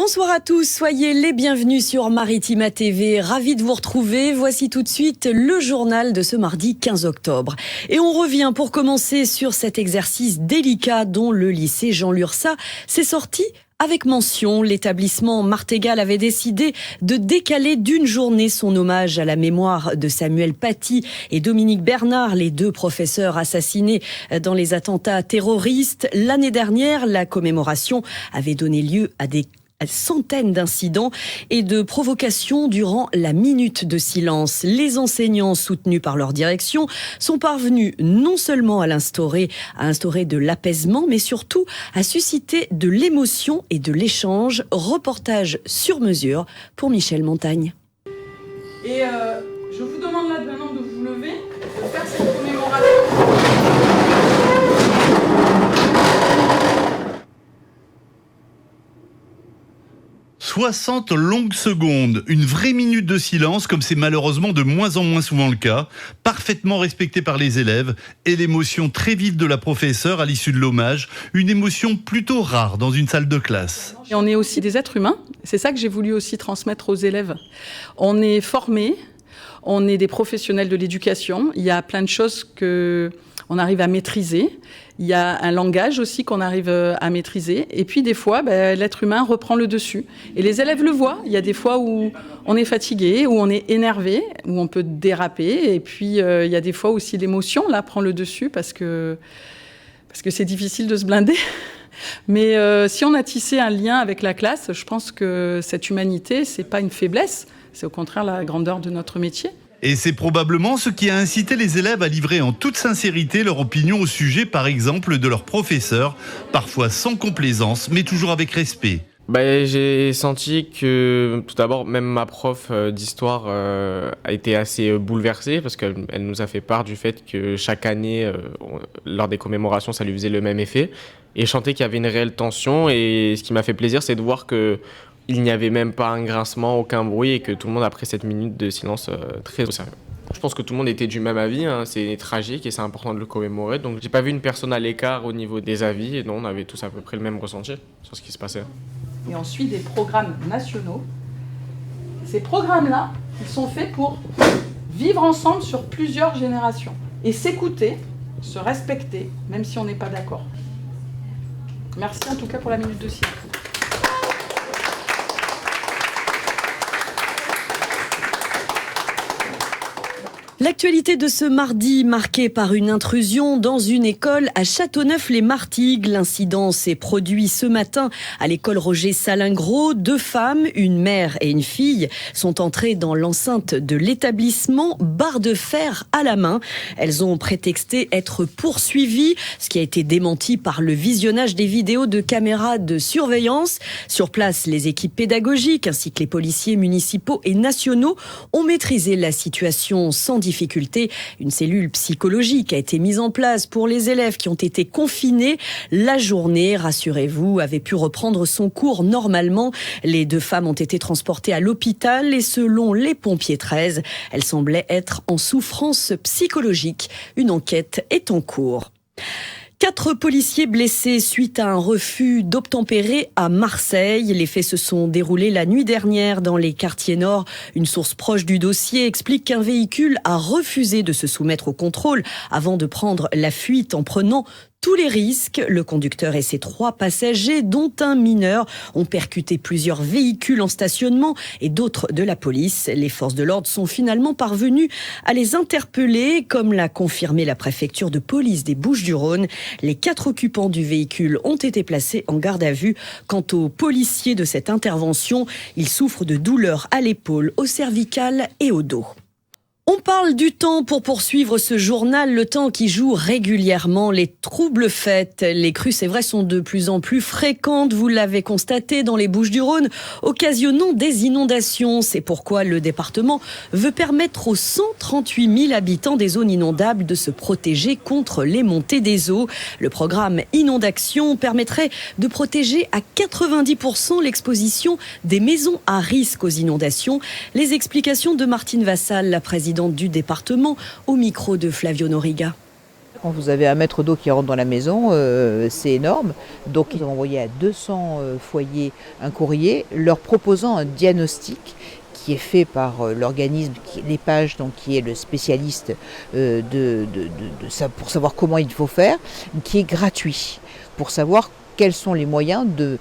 Bonsoir à tous, soyez les bienvenus sur Maritima TV. Ravi de vous retrouver. Voici tout de suite le journal de ce mardi 15 octobre. Et on revient pour commencer sur cet exercice délicat dont le lycée Jean Lurçat s'est sorti avec mention. L'établissement Martégal avait décidé de décaler d'une journée son hommage à la mémoire de Samuel Paty et Dominique Bernard, les deux professeurs assassinés dans les attentats terroristes. L'année dernière, la commémoration avait donné lieu à des centaines d'incidents et de provocations durant la minute de silence. Les enseignants, soutenus par leur direction, sont parvenus non seulement à instaurer de l'apaisement, mais surtout à susciter de l'émotion et de l'échange. Reportage sur mesure pour Michel Montagne. Et je vous demande là maintenant de vous lever, de faire cette commémoration. 60 longues secondes, une vraie minute de silence, comme c'est malheureusement de moins en moins souvent le cas, parfaitement respectée par les élèves, et l'émotion très vive de la professeure à l'issue de l'hommage, une émotion plutôt rare dans une salle de classe. Et on est aussi des êtres humains, c'est ça que j'ai voulu aussi transmettre aux élèves. On est formés, on est des professionnels de l'éducation, il y a plein de choses qu'on arrive à maîtriser. Il y a un langage aussi qu'on arrive à maîtriser. Et puis des fois, l'être humain reprend le dessus. Et les élèves le voient. Il y a des fois où on est fatigué, où on est énervé, où on peut déraper. Et puis il y a des fois aussi l'émotion là prend le dessus parce que c'est difficile de se blinder. Mais si on a tissé un lien avec la classe, je pense que cette humanité, c'est pas une faiblesse. C'est au contraire la grandeur de notre métier. Et c'est probablement ce qui a incité les élèves à livrer en toute sincérité leur opinion au sujet, par exemple, de leurs professeurs, parfois sans complaisance, mais toujours avec respect. J'ai senti que, tout d'abord, même ma prof d'histoire a été assez bouleversée parce qu'elle nous a fait part du fait que chaque année, lors des commémorations, ça lui faisait le même effet. Et je sentais qu'il y avait une réelle tension et ce qui m'a fait plaisir, c'est de voir qu'il n'y avait même pas un grincement, aucun bruit et que tout le monde a pris cette minute de silence très au sérieux. Je pense que tout le monde était du même avis, c'est tragique et c'est important de le commémorer. Donc j'ai pas vu une personne à l'écart au niveau des avis et non, on avait tous à peu près le même ressenti sur ce qui se passait. Et ensuite des programmes nationaux. Ces programmes-là, ils sont faits pour vivre ensemble sur plusieurs générations et s'écouter, se respecter, même si on n'est pas d'accord. Merci en tout cas pour la minute de silence. L'actualité de ce mardi marquée par une intrusion dans une école à Châteauneuf-les-Martigues. L'incident s'est produit ce matin à l'école Roger Salingro. 2 femmes, une mère et une fille, sont entrées dans l'enceinte de l'établissement, barre de fer à la main. Elles ont prétexté être poursuivies, ce qui a été démenti par le visionnage des vidéos de caméras de surveillance. Sur place, les équipes pédagogiques ainsi que les policiers municipaux et nationaux ont maîtrisé la situation sans difficulté. Une cellule psychologique a été mise en place pour les élèves qui ont été confinés. La journée, rassurez-vous, avait pu reprendre son cours normalement. Les 2 femmes ont été transportées à l'hôpital et selon les pompiers 13, elles semblaient être en souffrance psychologique. Une enquête est en cours. 4 policiers blessés suite à un refus d'obtempérer à Marseille. Les faits se sont déroulés la nuit dernière dans les quartiers nord. Une source proche du dossier explique qu'un véhicule a refusé de se soumettre au contrôle avant de prendre la fuite en prenant tous les risques. Le conducteur et ses 3 passagers, dont un mineur, ont percuté plusieurs véhicules en stationnement et d'autres de la police. Les forces de l'ordre sont finalement parvenues à les interpeller, comme l'a confirmé la préfecture de police des Bouches-du-Rhône. Les 4 occupants du véhicule ont été placés en garde à vue. Quant aux policiers de cette intervention, ils souffrent de douleurs à l'épaule, au cervical et au dos. On parle du temps pour poursuivre ce journal, le temps qui joue régulièrement les troubles fêtes. Les crues, c'est vrai, sont de plus en plus fréquentes, vous l'avez constaté, dans les Bouches-du-Rhône, occasionnant des inondations. C'est pourquoi le département veut permettre aux 138 000 habitants des zones inondables de se protéger contre les montées des eaux. Le programme Inondation permettrait de protéger à 90% l'exposition des maisons à risque aux inondations. Les explications de Martine Vassal, la présidente du département, au micro de Flavio Noriga. Quand vous avez 1 mètre d'eau qui rentre dans la maison, c'est énorme. Donc ils ont envoyé à 200 foyers un courrier leur proposant un diagnostic qui est fait par l'organisme, l'EPAGE, donc qui est le spécialiste pour savoir comment il faut faire, qui est gratuit, pour savoir quels sont les moyens de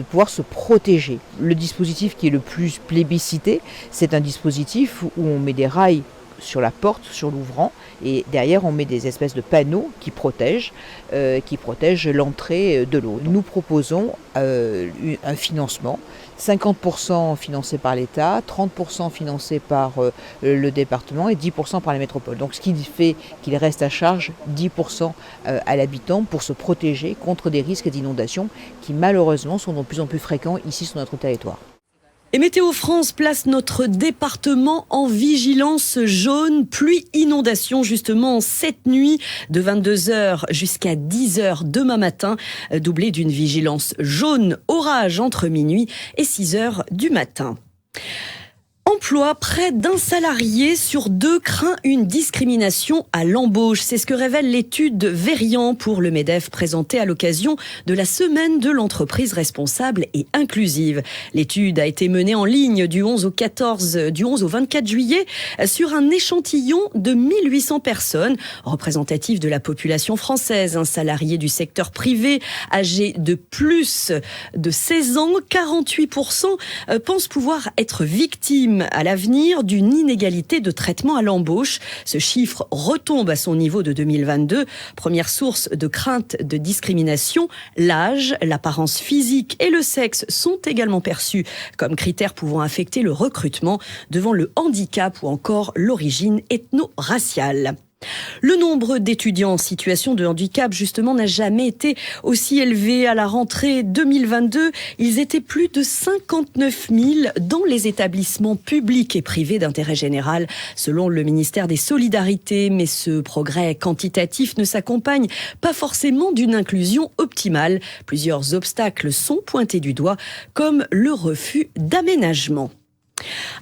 pouvoir se protéger. Le dispositif qui est le plus plébiscité, c'est un dispositif où on met des rails sur la porte, sur l'ouvrant, et derrière on met des espèces de panneaux qui protègent l'entrée de l'eau. Nous proposons un financement, 50% financé par l'État, 30% financé par le département et 10% par les métropoles. Donc ce qui fait qu'il reste à charge 10% à l'habitant pour se protéger contre des risques d'inondation qui malheureusement sont de plus en plus fréquents ici sur notre territoire. Et Météo France place notre département en vigilance jaune, pluie, inondation justement cette nuit de 22h jusqu'à 10h demain matin, doublée d'une vigilance jaune orage entre minuit et 6h du matin. Emploi, près d'un salarié sur 2 craint une discrimination à l'embauche. C'est ce que révèle l'étude Verian pour le MEDEF présentée à l'occasion de la semaine de l'entreprise responsable et inclusive. L'étude a été menée en ligne du 11 au 24 juillet sur un échantillon de 1800 personnes représentatives de la population française. Un salarié du secteur privé âgé de plus de 16 ans, 48% pensent pouvoir être victimes à l'avenir d'une inégalité de traitement à l'embauche. Ce chiffre retombe à son niveau de 2022. Première source de crainte de discrimination, l'âge, l'apparence physique et le sexe sont également perçus comme critères pouvant affecter le recrutement devant le handicap ou encore l'origine ethno-raciale. Le nombre d'étudiants en situation de handicap, justement, n'a jamais été aussi élevé. À la rentrée 2022, ils étaient plus de 59 000 dans les établissements publics et privés d'intérêt général, selon le ministère des Solidarités. Mais ce progrès quantitatif ne s'accompagne pas forcément d'une inclusion optimale. Plusieurs obstacles sont pointés du doigt, comme le refus d'aménagement.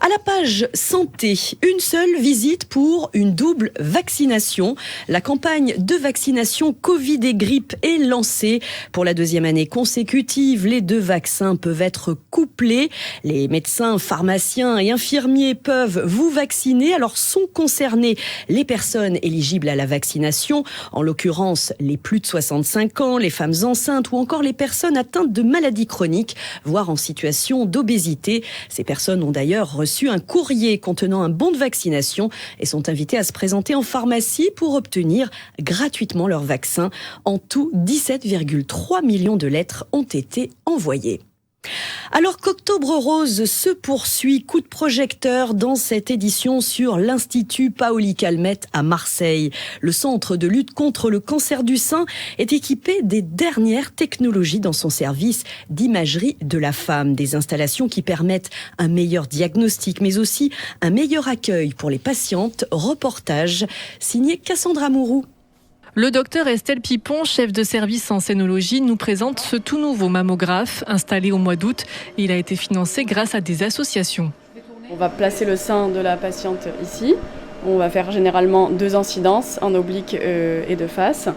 À la page santé, une seule visite pour une double vaccination. La campagne de vaccination Covid et grippe est lancée. Pour la 2e année consécutive, les 2 vaccins peuvent être couplés. Les médecins, pharmaciens et infirmiers peuvent vous vacciner. Alors sont concernées les personnes éligibles à la vaccination, en l'occurrence les plus de 65 ans, les femmes enceintes ou encore les personnes atteintes de maladies chroniques, voire en situation d'obésité. Ces personnes ont d'ailleurs reçu un courrier contenant un bon de vaccination et sont invités à se présenter en pharmacie pour obtenir gratuitement leur vaccin. En tout, 17,3 millions de lettres ont été envoyées. Alors qu'Octobre Rose se poursuit, coup de projecteur dans cette édition sur l'Institut Paoli Calmette à Marseille. Le centre de lutte contre le cancer du sein est équipé des dernières technologies dans son service d'imagerie de la femme. Des installations qui permettent un meilleur diagnostic, mais aussi un meilleur accueil pour les patientes. Reportage signé Cassandra Mourou. Le docteur Estelle Pipon, chef de service en scénologie, nous présente ce tout nouveau mammographe installé au mois d'août. Il a été financé grâce à des associations. On va placer le sein de la patiente ici. On va faire généralement 2 incidences, en oblique et de face.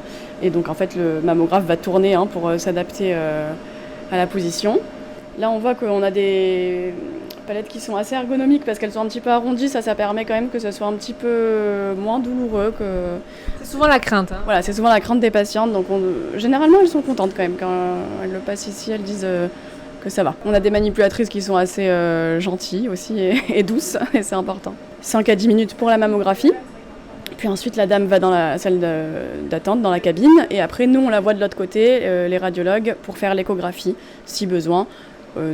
Et donc en fait le mammographe va tourner pour s'adapter à la position. Là on voit qu'on a des palettes qui sont assez ergonomiques parce qu'elles sont un petit peu arrondies. Ça permet quand même que ce soit un petit peu moins douloureux que... C'est souvent la crainte. Voilà, c'est souvent la crainte des patientes. Donc généralement, elles sont contentes quand même. Quand elles le passent ici, elles disent que ça va. On a des manipulatrices qui sont assez gentilles aussi et douces, et c'est important. 5 à 10 minutes pour la mammographie. Puis ensuite, la dame va dans la salle d'attente, dans la cabine. Et après, nous, on la voit de l'autre côté, les radiologues, pour faire l'échographie, si besoin.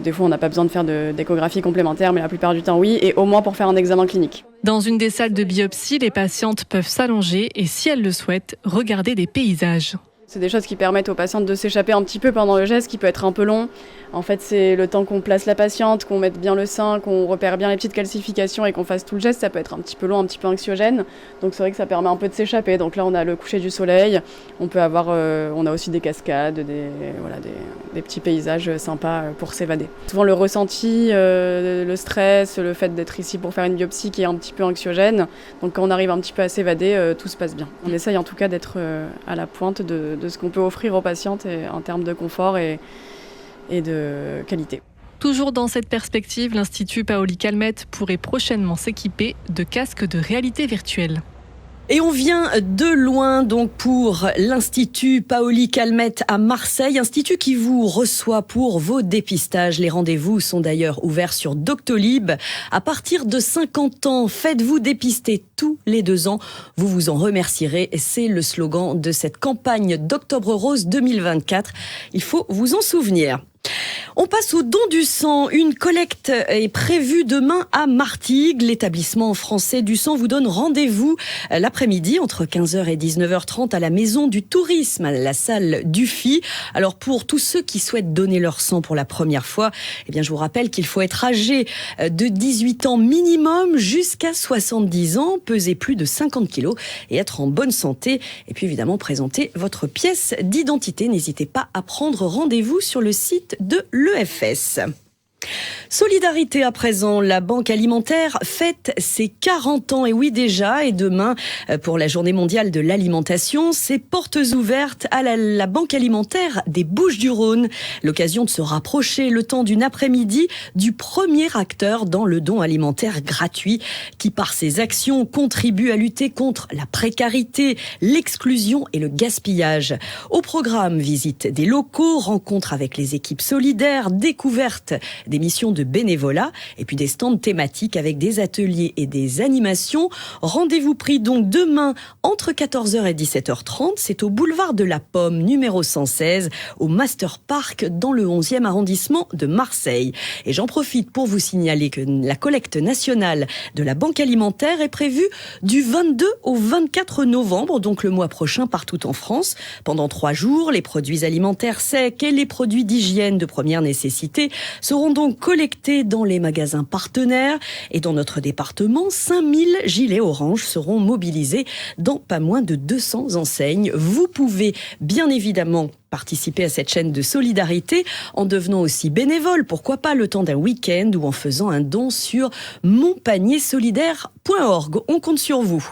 Des fois, on n'a pas besoin de faire d'échographie complémentaire, mais la plupart du temps, oui, et au moins pour faire un examen clinique. Dans une des salles de biopsie, les patientes peuvent s'allonger et, si elles le souhaitent, regarder des paysages. C'est des choses qui permettent aux patientes de s'échapper un petit peu pendant le geste qui peut être un peu long. En fait, c'est le temps qu'on place la patiente, qu'on mette bien le sein, qu'on repère bien les petites calcifications et qu'on fasse tout le geste. Ça peut être un petit peu long, un petit peu anxiogène. Donc c'est vrai que ça permet un peu de s'échapper. Donc là, on a le coucher du soleil. On a aussi des cascades, des petits paysages sympas pour s'évader. Souvent le ressenti, le stress, le fait d'être ici pour faire une biopsie qui est un petit peu anxiogène. Donc quand on arrive un petit peu à s'évader, tout se passe bien. On essaye en tout cas d'être à la pointe de ce qu'on peut offrir aux patientes en termes de confort et de qualité. Toujours dans cette perspective, l'Institut Paoli-Calmettes pourrait prochainement s'équiper de casques de réalité virtuelle. Et on vient de loin donc pour l'Institut Paoli-Calmettes à Marseille, institut qui vous reçoit pour vos dépistages. Les rendez-vous sont d'ailleurs ouverts sur Doctolib. À partir de 50 ans, faites-vous dépister tous les 2 ans. Vous vous en remercierez. C'est le slogan de cette campagne d'Octobre Rose 2024. Il faut vous en souvenir. On passe au don du sang. Une collecte est prévue demain à Martigues. L'établissement français du sang vous donne rendez-vous l'après-midi entre 15h et 19h30 à la Maison du Tourisme, à la salle Dufy. Alors pour tous ceux qui souhaitent donner leur sang pour la première fois, je vous rappelle qu'il faut être âgé de 18 ans minimum jusqu'à 70 ans, peser plus de 50 kilos et être en bonne santé. Et puis évidemment présenter votre pièce d'identité. N'hésitez pas à prendre rendez-vous sur le site de l'EFS. Solidarité à présent, la Banque Alimentaire fête ses 40 ans, et oui déjà, et demain, pour la Journée mondiale de l'alimentation, c'est portes ouvertes à la Banque Alimentaire des Bouches-du-Rhône. L'occasion de se rapprocher le temps d'une après-midi du premier acteur dans le don alimentaire gratuit, qui par ses actions contribue à lutter contre la précarité, l'exclusion et le gaspillage. Au programme, visite des locaux, rencontres avec les équipes solidaires, découverte des missions de bénévolat et puis des stands thématiques avec des ateliers et des animations. Rendez-vous pris donc demain entre 14h et 17h30. C'est au boulevard de la Pomme, numéro 116, au Master Park dans le 11e arrondissement de Marseille. Et j'en profite pour vous signaler que la collecte nationale de la Banque Alimentaire est prévue du 22 au 24 novembre, donc le mois prochain partout en France. Pendant 3 jours, les produits alimentaires secs et les produits d'hygiène de première nécessité seront donc collectés dans les magasins partenaires. Et dans notre département, 5000 gilets orange seront mobilisés dans pas moins de 200 enseignes. Vous pouvez bien évidemment participer à cette chaîne de solidarité en devenant aussi bénévole, pourquoi pas le temps d'un week-end ou en faisant un don sur monpaniersolidaire.org. On compte sur vous.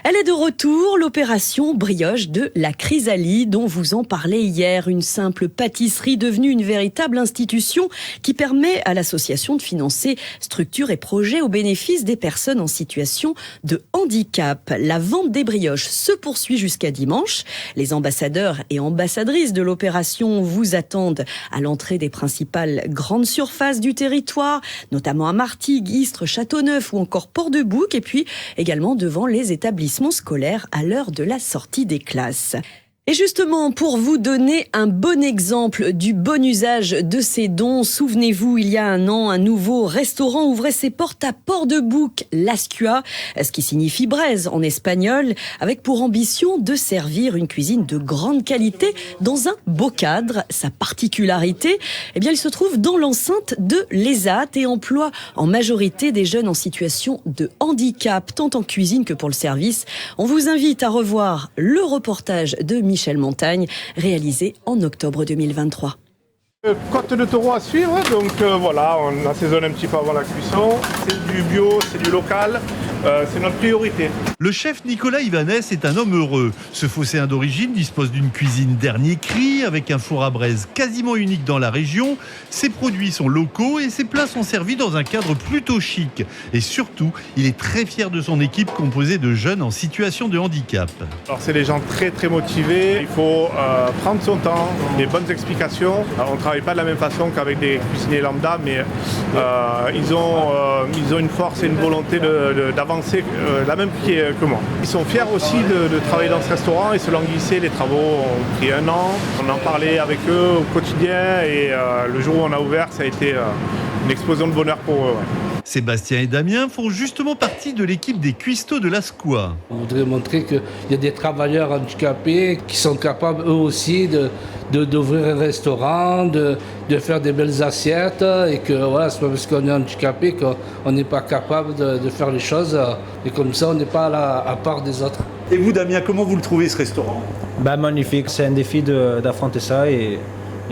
Elle est de retour, l'opération brioche de la Chrysalide, dont vous en parlez hier. Une simple pâtisserie devenue une véritable institution qui permet à l'association de financer structures et projets au bénéfice des personnes en situation de handicap. La vente des brioches se poursuit jusqu'à dimanche. Les ambassadeurs et ambassadrices de l'opération vous attendent à l'entrée des principales grandes surfaces du territoire, notamment à Martigues, Istres, Châteauneuf ou encore Port-de-Bouc, et puis également devant les établissements scolaires à l'heure de la sortie des classes. Et justement, pour vous donner un bon exemple du bon usage de ces dons, souvenez-vous, il y a un an, un nouveau restaurant ouvrait ses portes à Port-de-Bouc, l'Ascua, ce qui signifie braise en espagnol, avec pour ambition de servir une cuisine de grande qualité dans un beau cadre. Sa particularité, il se trouve dans l'enceinte de l'ESAT et emploie en majorité des jeunes en situation de handicap, tant en cuisine que pour le service. On vous invite à revoir le reportage de Michel Montagne, réalisé en octobre 2023. Côte de taureau à suivre, donc voilà, on assaisonne un petit peu avant la cuisson. C'est du bio, c'est du local, c'est notre priorité. Le chef Nicolas Ivanès est un homme heureux. Ce phocéen d'origine dispose d'une cuisine dernier cri, avec un four à braise quasiment unique dans la région. Ses produits sont locaux et ses plats sont servis dans un cadre plutôt chic. Et surtout, il est très fier de son équipe composée de jeunes en situation de handicap. Alors c'est des gens très très motivés, il faut prendre son temps, des bonnes explications. Alors, on ne travaille pas de la même façon qu'avec des cuisiniers lambda, mais ils ont une force et une volonté d'avancer la même que moi. Ils sont fiers aussi de travailler dans ce restaurant et se languisser. Les travaux ont pris 1 an. On en parlait avec eux au quotidien et le jour où on a ouvert, ça a été une explosion de bonheur pour eux. Ouais. Sébastien et Damien font justement partie de l'équipe des cuistots de la SCOA. On voudrait montrer qu'il y a des travailleurs handicapés qui sont capables eux aussi d'ouvrir un restaurant, de faire des belles assiettes et que voilà, c'est pas parce qu'on est handicapé qu'on n'est pas capable de faire les choses et comme ça on n'est pas à part des autres. Et vous Damien, comment vous le trouvez ce restaurant ? Magnifique, c'est un défi d'affronter ça et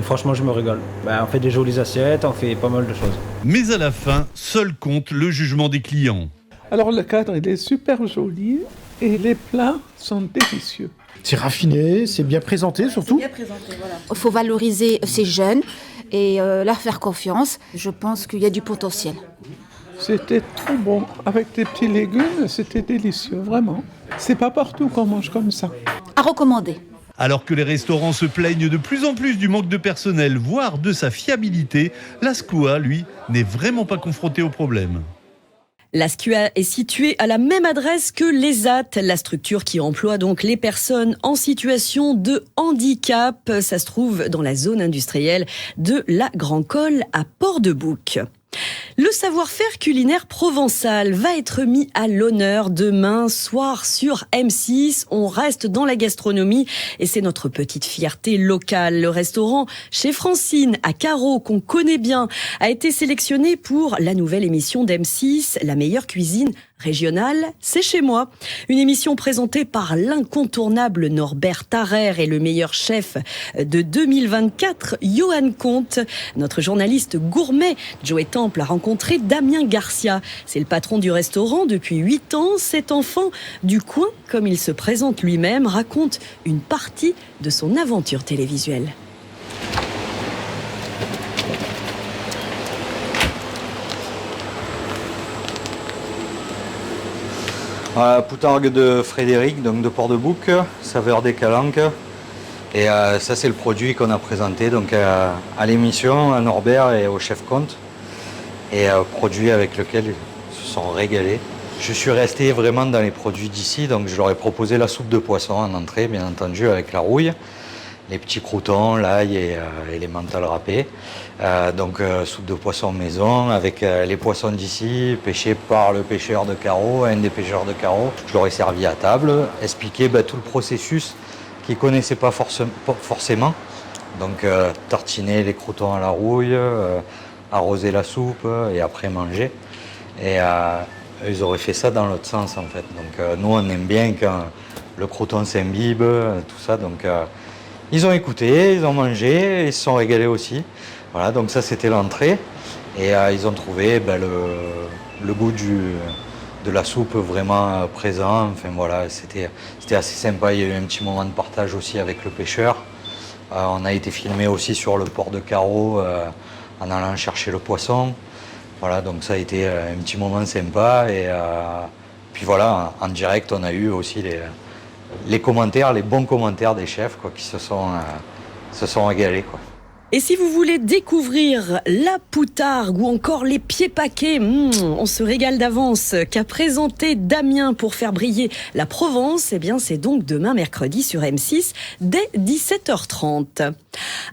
franchement je me régale. On fait des jolies assiettes, on fait pas mal de choses. Mais à la fin, seul compte le jugement des clients. Alors le cadre il est super joli et les plats sont délicieux. C'est raffiné, c'est bien présenté surtout. C'est bien présenté, voilà. Il faut valoriser ces jeunes et leur faire confiance. Je pense qu'il y a du potentiel. C'était trop bon. Avec des petits légumes, c'était délicieux, vraiment. C'est pas partout qu'on mange comme ça. À recommander. Alors que les restaurants se plaignent de plus en plus du manque de personnel, voire de sa fiabilité, la SCOA, lui, n'est vraiment pas confronté au problème. La SCOA est située à la même adresse que l'ESAT, la structure qui emploie donc les personnes en situation de handicap. Ça se trouve dans la zone industrielle de la Grand-Col à Port-de-Bouc. Le savoir-faire culinaire provençal va être mis à l'honneur demain soir sur M6. On reste dans la gastronomie et c'est notre petite fierté locale. Le restaurant chez Francine à Carreau, qu'on connaît bien, a été sélectionné pour la nouvelle émission d'M6, La meilleure cuisine régionale, c'est chez moi. Une émission présentée par l'incontournable Norbert Tarrer et le meilleur chef de 2024, Johan Comte. Notre journaliste gourmet, Joey Temple, a rencontré Damien Garcia. C'est le patron du restaurant depuis 8 ans. Cet enfant du coin, comme il se présente lui-même, raconte une partie de son aventure télévisuelle. Poutargue de Frédéric, donc de Port-de-Bouc, saveur des calanques. Et ça c'est le produit qu'on a présenté donc, à l'émission, à Norbert et au chef Comte. Et produit avec lequel ils se sont régalés. Je suis resté vraiment dans les produits d'ici, donc je leur ai proposé la soupe de poisson en entrée, bien entendu, avec la rouille, les petits croûtons, l'ail et les mentales râpées. Donc soupe de poisson maison avec les poissons d'ici, pêchés par le pêcheur de Carreau, un des pêcheurs de Carreau. Je leur ai servi à table, expliqué tout le processus qu'ils ne connaissaient pas forcément. Donc tartiner les croûtons à la rouille, arroser la soupe et après manger. Et ils auraient fait ça dans l'autre sens en fait. Donc nous on aime bien quand le croûton s'imbibe, tout ça. Donc ils ont écouté, ils ont mangé, ils se sont régalés aussi. Voilà, donc ça c'était l'entrée. Et ils ont trouvé le goût de la soupe vraiment présent. Enfin voilà, c'était assez sympa. Il y a eu un petit moment de partage aussi avec le pêcheur. On a été filmé aussi sur le port de Carreau en allant chercher le poisson. Voilà, donc ça a été un petit moment sympa. Et puis voilà, en direct, on a eu aussi les commentaires, les bons commentaires des chefs quoi, qui se sont régalés. Quoi. Et si vous voulez découvrir la poutargue ou encore les pieds paquets, on se régale d'avance, qu'a présenté Damien pour faire briller la Provence, eh bien c'est donc demain mercredi sur M6 dès 17h30.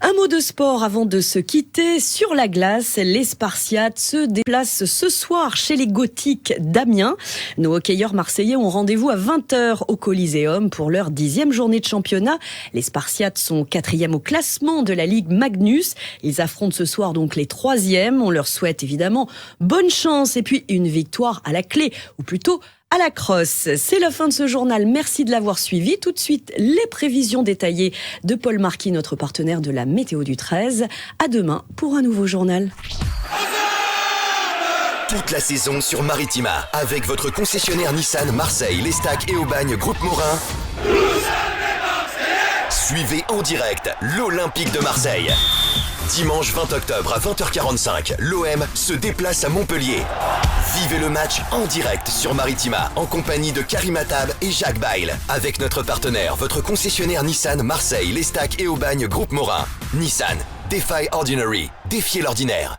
Un mot de sport avant de se quitter. Sur la glace, les Spartiates se déplacent ce soir chez les Gothiques d'Amiens. Nos hockeyeurs marseillais ont rendez-vous à 20h au Coliseum pour leur 10e journée de championnat. Les Spartiates sont 4e au classement de la Ligue Magnus. Ils affrontent ce soir donc les 3e. On leur souhaite évidemment bonne chance et puis une victoire à la clé, ou plutôt à la crosse. C'est la fin de ce journal. Merci de l'avoir suivi. Tout de suite, les prévisions détaillées de Paul Marquis, notre partenaire de la météo du 13. À demain pour un nouveau journal. Toute la saison sur Maritima, avec votre concessionnaire Nissan Marseille, l'Estac et Aubagne Groupe Morin. Suivez en direct l'Olympique de Marseille. Dimanche 20 octobre à 20h45, l'OM se déplace à Montpellier. Vivez le match en direct sur Maritima, en compagnie de Karim Attab et Jacques Bail. Avec notre partenaire, votre concessionnaire Nissan Marseille, l'Estac et Aubagne Groupe Morin. Nissan, Defy Ordinary, défiez l'ordinaire.